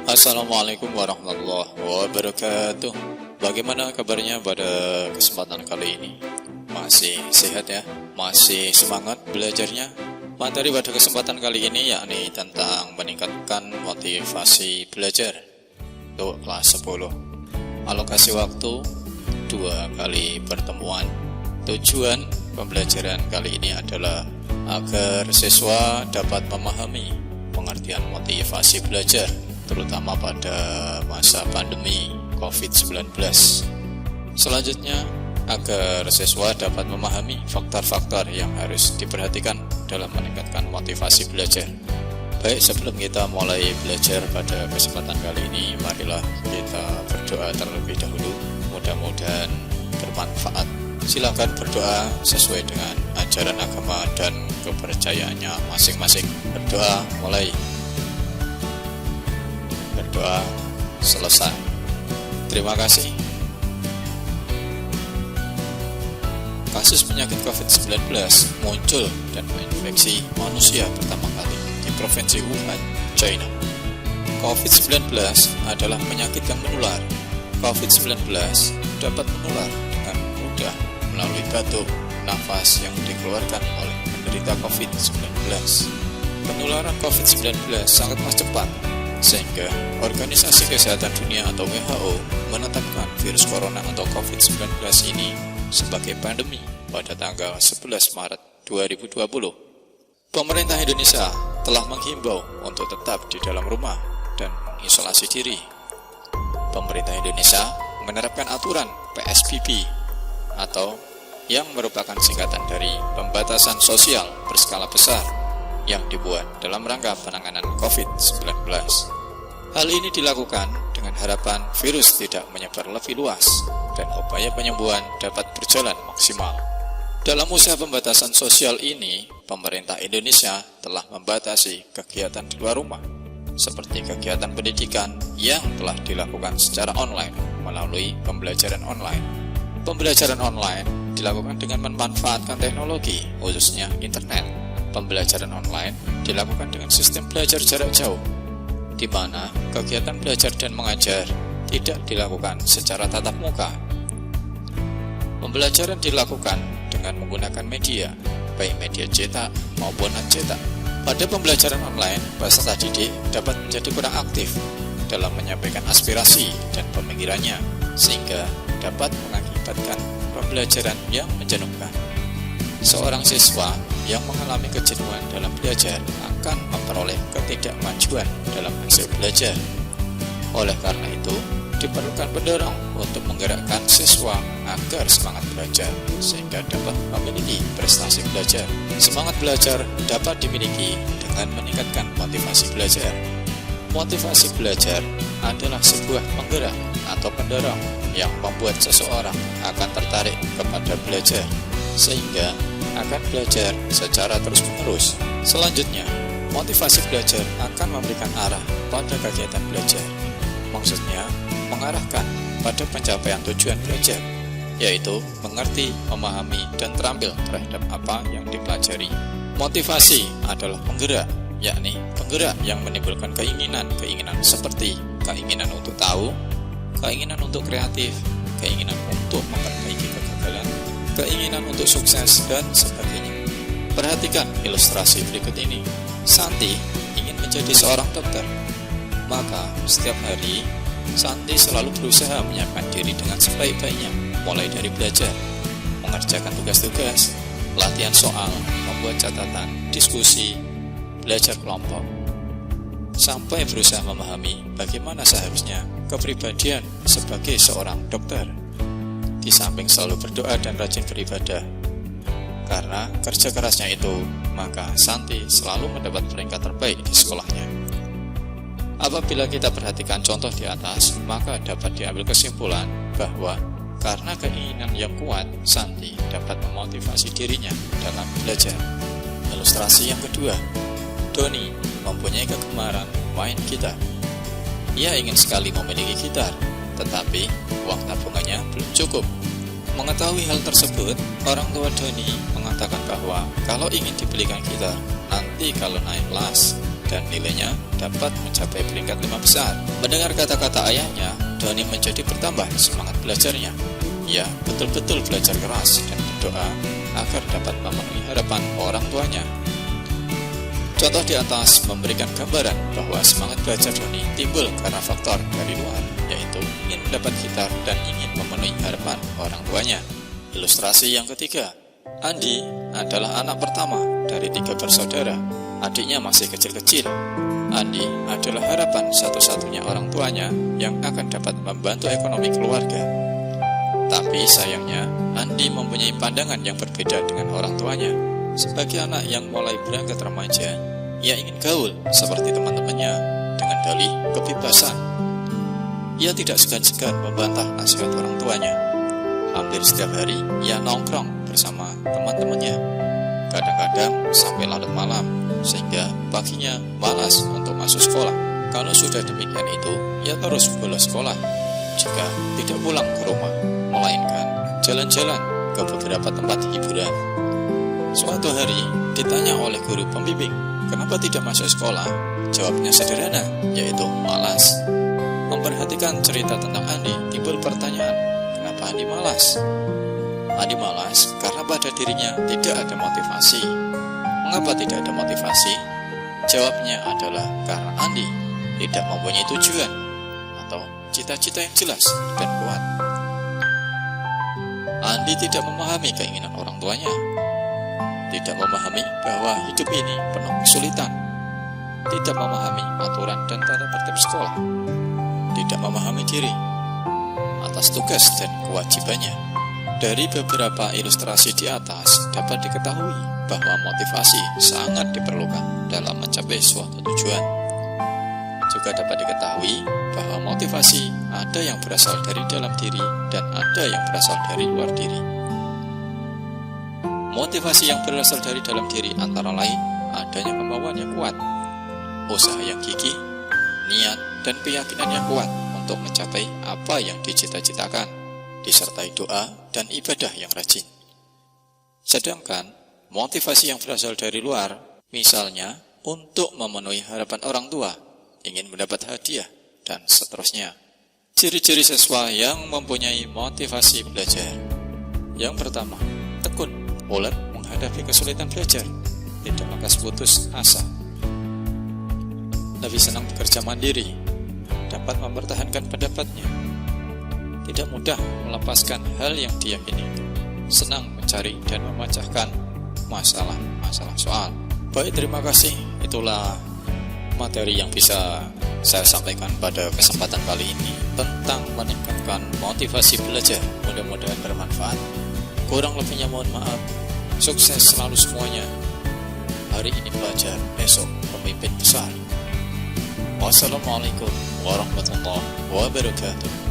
Assalamualaikum warahmatullahi wabarakatuh. Bagaimana kabarnya pada kesempatan kali ini? Masih sehat ya? Masih semangat belajarnya? Materi pada kesempatan kali ini yakni tentang meningkatkan motivasi belajar untuk kelas 10. Alokasi waktu 2 kali pertemuan. Tujuan pembelajaran kali ini adalah agar siswa dapat memahami pengertian motivasi belajar, terutama pada masa pandemi COVID-19. Selanjutnya, agar siswa dapat memahami faktor-faktor yang harus diperhatikan dalam meningkatkan motivasi belajar. Baik, sebelum kita mulai belajar pada kesempatan kali ini, marilah kita berdoa terlebih dahulu. Mudah-mudahan bermanfaat. Silakan berdoa sesuai dengan ajaran agama dan kepercayaannya masing-masing. Berdoa mulai. Berdoa selesai. Terima kasih. Kasus penyakit COVID-19 muncul dan menginfeksi manusia pertama kali di Provinsi Wuhan, China. COVID-19 adalah penyakit yang menular. COVID-19 dapat menular dengan mudah melalui batuk, nafas yang dikeluarkan oleh penderita COVID-19. Penularan COVID-19 sangatlah cepat, sehingga Organisasi Kesehatan Dunia atau WHO menetapkan virus corona atau COVID-19 ini sebagai pandemi pada tanggal 11 Maret 2020. Pemerintah Indonesia telah menghimbau untuk tetap di dalam rumah dan mengisolasi diri. Pemerintah Indonesia menerapkan aturan PSBB atau yang merupakan singkatan dari pembatasan sosial berskala besar yang dibuat dalam rangka penanganan COVID-19. Hal ini dilakukan dengan harapan virus tidak menyebar lebih luas dan upaya penyembuhan dapat berjalan maksimal. Dalam usaha pembatasan sosial ini, pemerintah Indonesia telah membatasi kegiatan di luar rumah, seperti kegiatan pendidikan yang telah dilakukan secara online melalui pembelajaran online. Pembelajaran online dilakukan dengan memanfaatkan teknologi, khususnya internet. Pembelajaran online dilakukan dengan sistem belajar jarak jauh, di mana kegiatan belajar dan mengajar tidak dilakukan secara tatap muka. Pembelajaran dilakukan dengan menggunakan media, baik media cetak maupun non-cetak. Pada pembelajaran online, peserta didik dapat menjadi kurang aktif dalam menyampaikan aspirasi dan pemikirannya, sehingga dapat mengakibatkan pembelajaran yang menjenuhkan. Seorang siswa yang mengalami kejenuhan dalam belajar akan memperoleh ketidakmajuan dalam hasil belajar. Oleh karena itu, diperlukan pendorong untuk menggerakkan siswa agar semangat belajar sehingga dapat memiliki prestasi belajar. Semangat belajar dapat dimiliki dengan meningkatkan motivasi belajar. Motivasi belajar adalah sebuah penggerak atau pendorong yang membuat seseorang akan tertarik kepada belajar, sehingga akan belajar secara terus-menerus. Selanjutnya, motivasi belajar akan memberikan arah pada kegiatan belajar. Maksudnya, mengarahkan pada pencapaian tujuan belajar, yaitu mengerti, memahami, dan terampil terhadap apa yang dipelajari. Motivasi adalah penggerak, yakni penggerak yang menimbulkan keinginan seperti keinginan untuk tahu, keinginan untuk kreatif, keinginan untuk memperbaiki kegagalan, keinginan untuk sukses, dan sebagainya. Perhatikan ilustrasi berikut ini. Santi ingin menjadi seorang dokter. Maka setiap hari Santi selalu berusaha menyiapkan diri dengan sebaik-baiknya, mulai dari belajar, mengerjakan tugas-tugas, latihan soal, membuat catatan, diskusi, belajar kelompok, sampai berusaha memahami bagaimana seharusnya kepribadian sebagai seorang dokter. Di samping selalu berdoa dan rajin beribadah. Karena kerja kerasnya itu, maka Santi selalu mendapat peringkat terbaik di sekolahnya. Apabila kita perhatikan contoh di atas, maka dapat diambil kesimpulan bahwa karena keinginan yang kuat, Santi dapat memotivasi dirinya dalam belajar. Ilustrasi yang kedua, Doni mempunyai kegemaran main gitar. Ia ingin sekali memiliki gitar, tetapi uang tabungannya belum cukup. Mengetahui hal tersebut, orang tua Doni mengatakan bahwa kalau ingin dibelikan gitar, nanti kalau naik kelas, dan nilainya dapat mencapai peringkat 5 besar. Mendengar kata-kata ayahnya, Doni menjadi bertambah semangat belajarnya. Ia betul-betul belajar keras dan berdoa agar dapat memenuhi harapan orang tuanya. Contoh di atas memberikan gambaran bahwa semangat belajar Doni timbul karena faktor dari luar, yaitu ingin mendapat gitar dan ingin memenuhi harapan orang tuanya. Ilustrasi yang ketiga, Andi adalah anak pertama dari 3 bersaudara. Adiknya masih kecil-kecil. Andi adalah harapan satu-satunya orang tuanya yang akan dapat membantu ekonomi keluarga. Tapi sayangnya, Andi mempunyai pandangan yang berbeda dengan orang tuanya. Sebagai anak yang mulai berangkat remaja, ia ingin gaul seperti teman-temannya dengan dalih kebebasan. Ia tidak segan-segan membantah nasihat orang tuanya. Hampir setiap hari, ia nongkrong bersama teman-temannya. Kadang-kadang sampai larut malam, sehingga paginya malas untuk masuk sekolah. Kalau sudah demikian itu, ia terus bolos sekolah. Jika tidak pulang ke rumah, melainkan jalan-jalan ke beberapa tempat hiburan. Suatu hari, ditanya oleh guru pembimbing, kenapa tidak masuk sekolah? Jawabnya sederhana, yaitu malas. Memperhatikan cerita tentang Andi, timbul pertanyaan, kenapa Andi malas? Andi malas karena pada dirinya tidak ada motivasi. Mengapa tidak ada motivasi? Jawabnya adalah karena Andi tidak mempunyai tujuan atau cita-cita yang jelas dan kuat. Andi tidak memahami keinginan orang tuanya, tidak memahami bahwa hidup ini penuh kesulitan, tidak memahami aturan dan tata tertib sekolah, tidak memahami diri atas tugas dan kewajibannya. Dari beberapa ilustrasi di atas dapat diketahui bahwa motivasi sangat diperlukan dalam mencapai suatu tujuan. Juga dapat diketahui bahwa motivasi ada yang berasal dari dalam diri dan ada yang berasal dari luar diri. Motivasi yang berasal dari dalam diri antara lain adanya kemauan yang kuat, usaha yang gigih, niat dan keyakinan yang kuat untuk mencapai apa yang dicita-citakan, disertai doa dan ibadah yang rajin. Sedangkan motivasi yang berasal dari luar, misalnya untuk memenuhi harapan orang tua, ingin mendapat hadiah, dan seterusnya. Ciri-ciri siswa yang mempunyai motivasi belajar. Yang pertama, tekun, ulet menghadapi kesulitan belajar, tidak makas putus asa. Lebih senang bekerja mandiri, dapat mempertahankan pendapatnya, tidak mudah melepaskan hal yang diyakini, senang mencari dan memecahkan masalah-masalah soal. Baik, terima kasih. Itulah materi yang bisa saya sampaikan pada kesempatan kali ini tentang meningkatkan motivasi belajar. Mudah-mudahan bermanfaat. Kurang lebihnya mohon maaf. Sukses selalu semuanya. Hari ini belajar, esok pemimpin besar. Wassalamualaikum warahmatullahi wabarakatuh.